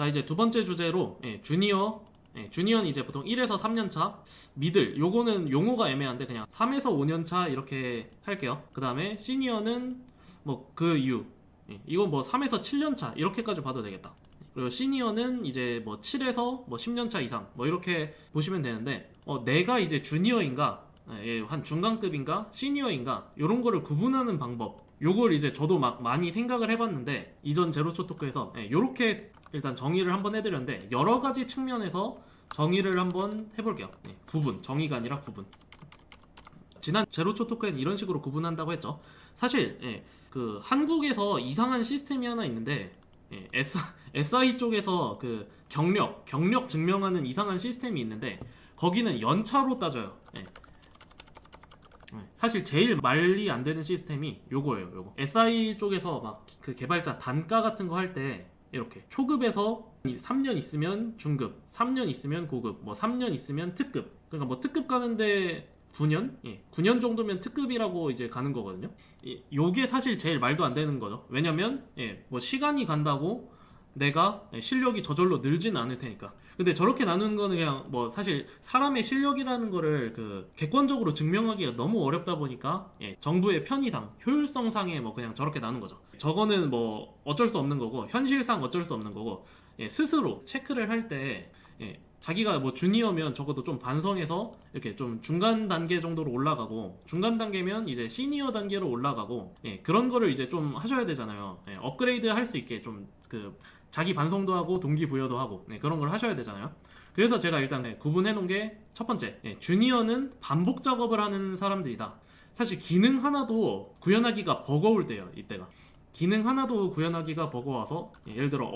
자, 이제 두 번째 주제로 주니어. 주니어는 이제 보통 1에서 3년차, 미들 요거는 용어가 애매한데 그냥 3에서 5년차 이렇게 할게요. 그 다음에 시니어는 뭐 그 이후, 이건 뭐 3에서 7년차 이렇게까지 봐도 되겠다. 그리고 시니어는 이제 뭐 7에서 뭐 10년차 이상 뭐 이렇게 보시면 되는데, 내가 이제 주니어인가 한 중간급인가 시니어인가 요런 거를 구분하는 방법, 요걸 이제 저도 막 많이 생각을 해봤는데 이전 제로초 토크에서 요렇게 일단 정의를 한번 해드렸는데, 여러 가지 측면에서 정의를 한번 해볼게요. 구분, 정의가 아니라 구분. 지난 제로초 토크에는 이런 식으로 구분한다고 했죠. 사실 그 한국에서 이상한 시스템이 하나 있는데, SI 쪽에서 그 경력 증명하는 이상한 시스템이 있는데 거기는 연차로 따져요. 사실 제일 말이 안 되는 시스템이 요거예요. 요거 SI 쪽에서 막 그 개발자 단가 같은 거 할 때 이렇게 초급에서 3년 있으면 중급, 3년 있으면 고급, 뭐 3년 있으면 특급. 그러니까 뭐 특급 가는데 9년? 9년 정도면 특급이라고 이제 가는 거거든요. 요게 사실 제일 말도 안 되는 거죠. 왜냐면 뭐 시간이 간다고 내가 실력이 저절로 늘진 않을 테니까. 근데 저렇게 나누는 거는 그냥 뭐 사실 사람의 실력이라는 거를 그 객관적으로 증명하기가 너무 어렵다 보니까 정부의 편의상, 효율성상에 뭐 그냥 저렇게 나눈 거죠. 저거는 뭐 어쩔 수 없는 거고 현실상 어쩔 수 없는 거고, 스스로 체크를 할 때 자기가 뭐 주니어면 적어도 좀 반성해서 이렇게 좀 중간 단계 정도로 올라가고, 중간 단계면 이제 시니어 단계로 올라가고, 그런 거를 이제 좀 하셔야 되잖아요. 업그레이드 할 수 있게 좀 그 자기 반성도 하고 동기부여도 하고 그런 걸 하셔야 되잖아요. 그래서 제가 일단 구분해 놓은 게 첫 번째, 주니어는 반복 작업을 하는 사람들이다. 사실 기능 하나도 구현하기가 버거울 때예요. 이때가 기능 하나도 구현하기가 버거워서, 예를 들어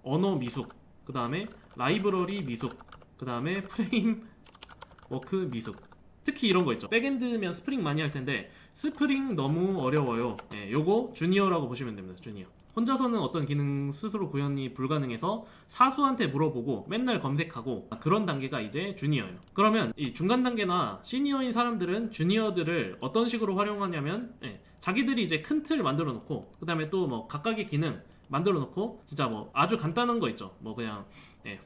언어 미숙, 그 다음에 라이브러리 미숙, 그 다음에 프레임워크 미숙. 특히 이런 거 있죠. 백엔드면 스프링 많이 할 텐데 스프링 너무 어려워요. 요거 주니어라고 보시면 됩니다. 주니어. 혼자서는 어떤 기능 스스로 구현이 불가능해서 사수한테 물어보고 맨날 검색하고 그런 단계가 이제 주니어예요. 그러면 이 중간 단계나 시니어인 사람들은 주니어들을 어떤 식으로 활용하냐면, 자기들이 이제 큰 틀 만들어 놓고, 그 다음에 또 뭐 각각의 기능 만들어 놓고, 진짜 뭐 아주 간단한 거 있죠. 뭐 그냥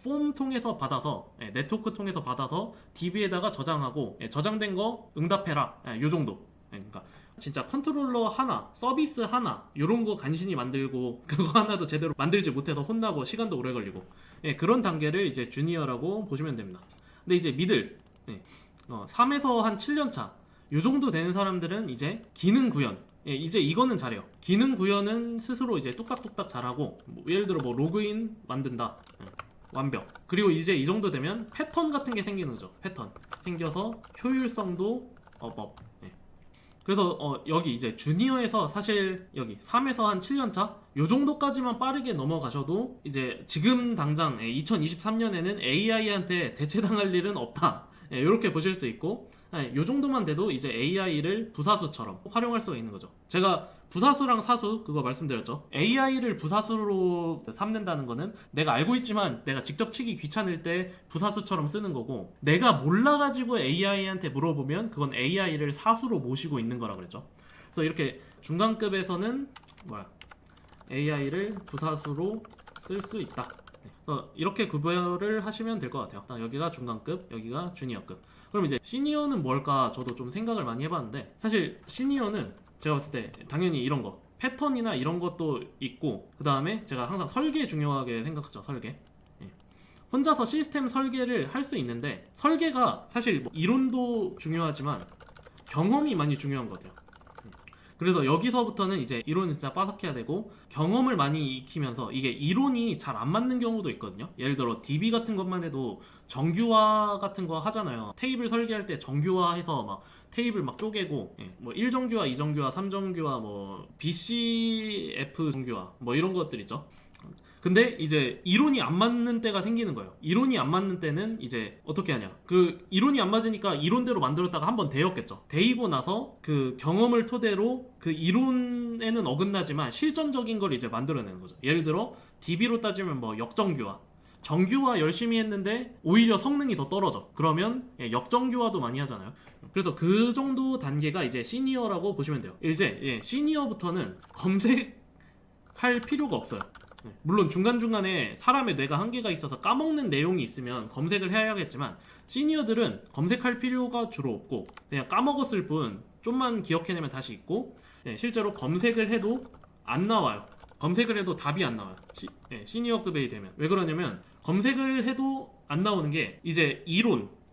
폼 통해서 받아서, 네트워크 통해서 받아서 DB에다가 저장하고, 저장된 거 응답해라, 요 정도. 그러니까 진짜 컨트롤러 하나, 서비스 하나 요런 거 간신히 만들고 그거 하나도 제대로 만들지 못해서 혼나고 시간도 오래 걸리고, 그런 단계를 이제 주니어라고 보시면 됩니다. 근데 이제 미들, 3에서 한 7년차 요 정도 되는 사람들은 이제 기능 구현, 이제 이거는 잘해요. 기능 구현은 스스로 이제 뚝딱뚝딱 잘하고, 뭐 예를 들어 뭐 로그인 만든다, 완벽. 그리고 이제 이 정도 되면 패턴 같은 게 생기는 거죠. 패턴 생겨서 효율성도 업. 그래서 여기 이제 주니어에서 사실 여기 3에서 한 7년차 요 정도까지만 빠르게 넘어가셔도 이제 지금 당장 2023년에는 AI한테 대체당할 일은 없다, 이렇게 보실 수 있고, 요 정도만 돼도 이제 AI를 부사수처럼 활용할 수가 있는 거죠. 제가 부사수랑 사수 그거 말씀드렸죠. AI를 부사수로 삼는다는 거는 내가 알고 있지만 내가 직접 치기 귀찮을 때 부사수처럼 쓰는 거고, 내가 몰라가지고 AI한테 물어보면 그건 AI를 사수로 모시고 있는 거라 그랬죠. 그래서 이렇게 중간급에서는 AI를 부사수로 쓸 수 있다. 그래서 이렇게 구별을 하시면 될 것 같아요. 여기가 중간급, 여기가 주니어급. 그럼 이제 시니어는 뭘까 저도 좀 생각을 많이 해봤는데, 사실 시니어는 제가 봤을 때 당연히 이런 거 패턴이나 이런 것도 있고, 그 다음에 제가 항상 설계 중요하게 생각하죠. 설계. 혼자서 시스템 설계를 할 수 있는데, 설계가 사실 뭐 이론도 중요하지만 경험이 많이 중요한 것 같아요. 그래서 여기서부터는 이제 이론은 진짜 빠삭해야 되고 경험을 많이 익히면서, 이게 이론이 잘 안 맞는 경우도 있거든요. 예를 들어 DB 같은 것만 해도 정규화 같은 거 하잖아요. 테이블 설계할 때 정규화해서 막 테이블 막 쪼개고, 뭐 1정규화, 2정규화, 3정규화, 뭐 BCF 정규화 뭐 이런 것들 있죠. 근데 이제 이론이 안 맞는 때가 생기는 거예요. 이론이 안 맞는 때는 이제 어떻게 하냐, 그 이론이 안 맞으니까 이론대로 만들었다가 한번 데였겠죠. 데이고 나서 그 경험을 토대로 그 이론에는 어긋나지만 실전적인 걸 이제 만들어내는 거죠. 예를 들어 DB로 따지면 뭐 역정규화, 정규화 열심히 했는데 오히려 성능이 더 떨어져. 그러면 역정규화도 많이 하잖아요. 그래서 그 정도 단계가 이제 시니어라고 보시면 돼요. 이제 시니어부터는 검색할 필요가 없어요. 물론 중간중간에 사람의 뇌가 한계가 있어서 까먹는 내용이 있으면 검색을 해야겠지만 시니어들은 검색할 필요가 주로 없고 그냥 까먹었을 뿐 좀만 기억해내면 다시 있고 실제로 검색을 해도 안 나와요. 검색을 해도 답이 안 나와요. 시니어급이 되면. 왜 그러냐면 검색을 해도 안 나오는 게 이제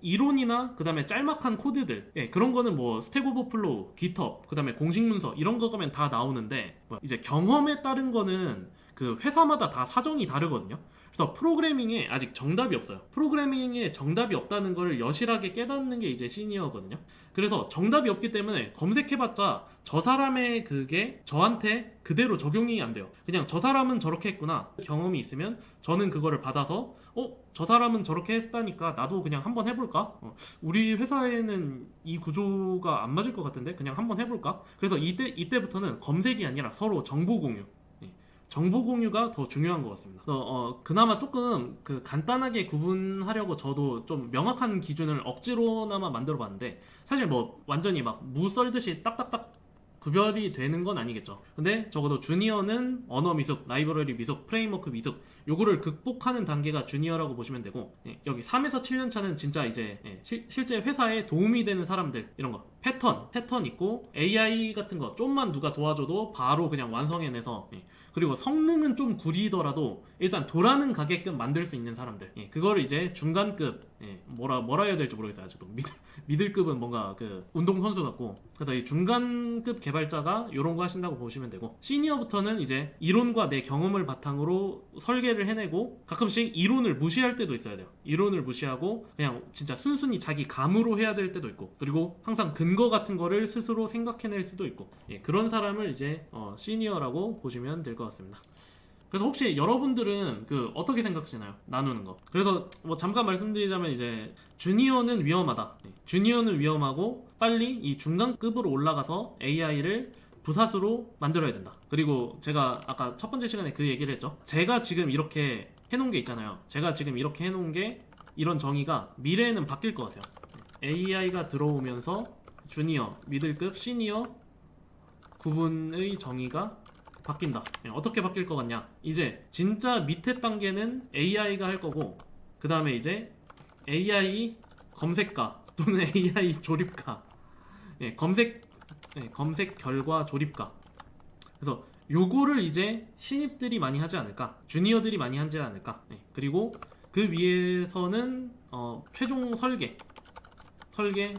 이론이나 그 다음에 짤막한 코드들 그런 거는 뭐 스택 오버플로우, 깃허브, 그 다음에 공식 문서 이런 거 가면 다 나오는데 이제 경험에 따른 거는 그 회사마다 다 사정이 다르거든요. 그래서 프로그래밍에 아직 정답이 없어요. 프로그래밍에 정답이 없다는 걸 여실하게 깨닫는 게 이제 시니어거든요. 그래서 정답이 없기 때문에 검색해봤자 저 사람의 그게 저한테 그대로 적용이 안 돼요. 그냥 저 사람은 저렇게 했구나 경험이 있으면 저는 그거를 받아서 저 사람은 저렇게 했다니까 나도 그냥 한번 해볼까? 우리 회사에는 이 구조가 안 맞을 것 같은데 그냥 한번 해볼까? 그래서 이때부터는 검색이 아니라 서로 정보 공유. 정보 공유가 더 중요한 것 같습니다. 그나마 조금 그 간단하게 구분하려고 저도 좀 명확한 기준을 억지로나마 만들어봤는데 사실 뭐 완전히 막 무 썰듯이 딱딱딱 구별이 되는 건 아니겠죠. 근데 적어도 주니어는 언어 미숙, 라이브러리 미숙, 프레임워크 미숙 요거를 극복하는 단계가 주니어라고 보시면 되고 여기 3에서 7년 차는 진짜 이제 실제 회사에 도움이 되는 사람들 이런 거 패턴 있고 AI 같은 거 좀만 누가 도와줘도 바로 그냥 완성해내서 그리고 성능은 좀 구리더라도 일단 돌아는 가게끔 만들 수 있는 사람들 그거를 이제 중간급 뭐라 해야 될지 모르겠어요. 아직도 미들급은 뭔가 그 운동선수 같고 그래서 이 중간급 개발자가 이런 거 하신다고 보시면 되고 시니어부터는 이제 이론과 내 경험을 바탕으로 설계를 해내고 가끔씩 이론을 무시할 때도 있어야 돼요. 이론을 무시하고 그냥 진짜 순순히 자기 감으로 해야 될 때도 있고 그리고 항상 근거 같은 거를 스스로 생각해낼 수도 있고 그런 사람을 이제 시니어라고 보시면 될 것 같습니다. 그래서 혹시 여러분들은 그 어떻게 생각하시나요? 나누는 거. 그래서 뭐 잠깐 말씀드리자면 이제 주니어는 위험하다. 주니어는 위험하고 빨리 이 중간급으로 올라가서 AI를 부사수로 만들어야 된다. 그리고 제가 아까 첫 번째 시간에 그 얘기를 했죠. 제가 지금 이렇게 해놓은 게 있잖아요. 제가 지금 이렇게 해놓은 게 이런 정의가 미래에는 바뀔 것 같아요. AI가 들어오면서 주니어, 미들급, 시니어 구분의 정의가 바뀐다. 어떻게 바뀔 것 같냐? 이제 진짜 밑에 단계는 AI가 할 거고 그 다음에 이제 AI 검색가 또는 AI 조립가 검색 결과 조립가 그래서 요거를 이제 신입들이 많이 하지 않을까 주니어들이 많이 하지 않을까 그리고 그 위에서는 최종 설계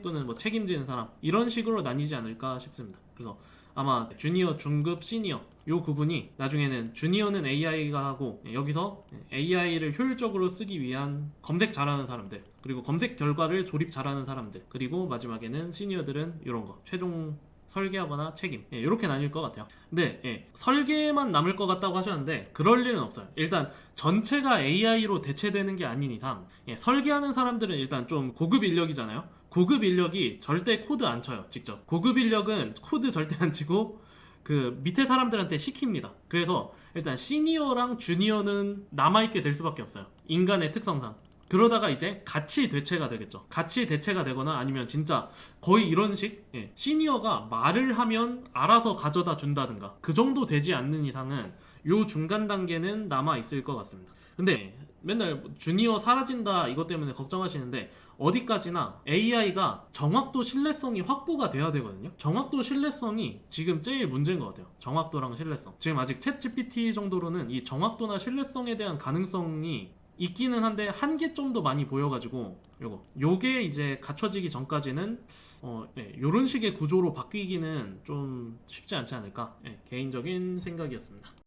또는 뭐 책임지는 사람 이런 식으로 나뉘지 않을까 싶습니다. 그래서 아마 주니어, 중급, 시니어 요 구분이 나중에는 주니어는 AI가 하고 여기서 AI를 효율적으로 쓰기 위한 검색 잘하는 사람들 그리고 검색 결과를 조립 잘하는 사람들 그리고 마지막에는 시니어들은 이런 거 최종 설계하거나 책임 이렇게 나뉠 것 같아요. 근데 설계만 남을 것 같다고 하셨는데 그럴 일은 없어요. 일단 전체가 AI로 대체되는 게 아닌 이상 설계하는 사람들은 일단 좀 고급 인력이잖아요. 고급 인력이 절대 코드 안 쳐요. 직접 고급 인력은 코드 절대 안 치고 그 밑에 사람들한테 시킵니다. 그래서 일단 시니어랑 주니어는 남아있게 될 수밖에 없어요. 인간의 특성상. 그러다가 이제 같이 대체가 되겠죠. 같이 대체가 되거나 아니면 진짜 거의 이런 식 시니어가 말을 하면 알아서 가져다 준다든가 그 정도 되지 않는 이상은 요 중간 단계는 남아있을 것 같습니다. 근데 맨날 주니어 사라진다 이것 때문에 걱정하시는데 어디까지나 AI가 정확도 신뢰성이 확보가 돼야 되거든요. 정확도 신뢰성이 지금 제일 문제인 것 같아요. 정확도랑 신뢰성. 지금 아직 챗 GPT 정도로는 이 정확도나 신뢰성에 대한 가능성이 있기는 한데 한계점도 많이 보여가지고 요게 이제 갖춰지기 전까지는 요런 식의 구조로 바뀌기는 좀 쉽지 않지 않을까 개인적인 생각이었습니다.